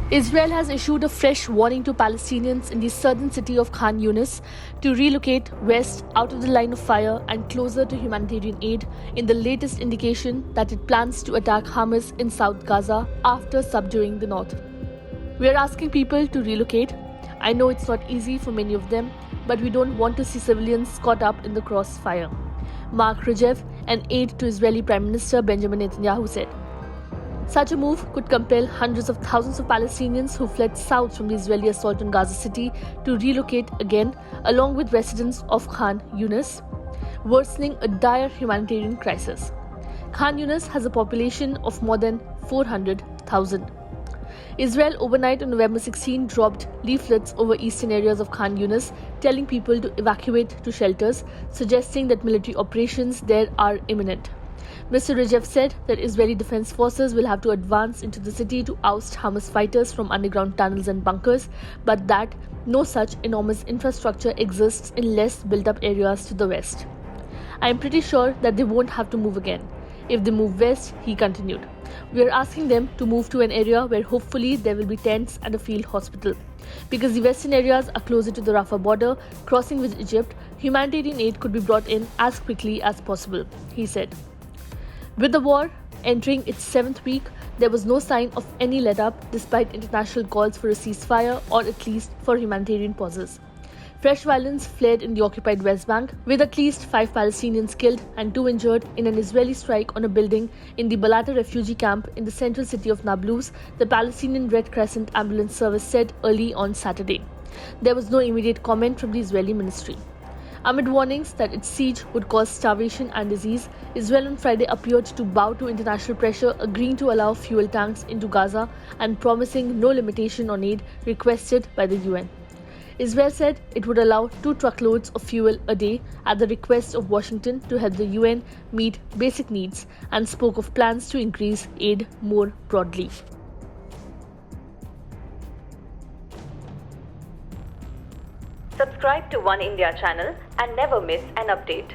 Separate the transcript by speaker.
Speaker 1: Israel has issued a fresh warning to Palestinians in the southern city of Khan Younis to relocate west out of the line of fire and closer to humanitarian aid in the latest indication that it plans to attack Hamas in South Gaza after subduing the north. We are asking people to relocate. I know it's not easy for many of them, but we don't want to see civilians caught up in the crossfire. Mark Regev, an aide to Israeli Prime Minister Benjamin Netanyahu, said. Such a move could compel hundreds of thousands of Palestinians who fled south from the Israeli assault on Gaza City to relocate again, along with residents of Khan Younis, worsening a dire humanitarian crisis. Khan Younis has a population of more than 400,000. Israel overnight on November 16 dropped leaflets over eastern areas of Khan Younis, telling people to evacuate to shelters, suggesting that military operations there are imminent. Mr. Regev said that Israeli defense forces will have to advance into the city to oust Hamas fighters from underground tunnels and bunkers, but that no such enormous infrastructure exists in less built-up areas to the west. I am pretty sure that they won't have to move again. If they move west, he continued, we are asking them to move to an area where hopefully there will be tents and a field hospital. Because the western areas are closer to the Rafah border, crossing with Egypt, humanitarian aid could be brought in as quickly as possible, he said. With the war entering its 7th week, there was no sign of any let-up despite international calls for a ceasefire or at least for humanitarian pauses. Fresh violence flared in the occupied West Bank, with at least 5 Palestinians killed and 2 injured in an Israeli strike on a building in the Balata refugee camp in the central city of Nablus, the Palestinian Red Crescent ambulance service said early on Saturday. There was no immediate comment from the Israeli ministry. Amid warnings that its siege would cause starvation and disease, Israel on Friday appeared to bow to international pressure, agreeing to allow fuel tanks into Gaza and promising no limitation on aid requested by the UN. Israel said it would allow 2 truckloads of fuel a day at the request of Washington to help the UN meet basic needs and spoke of plans to increase aid more broadly.
Speaker 2: Subscribe to Oneindia channel and never miss an update.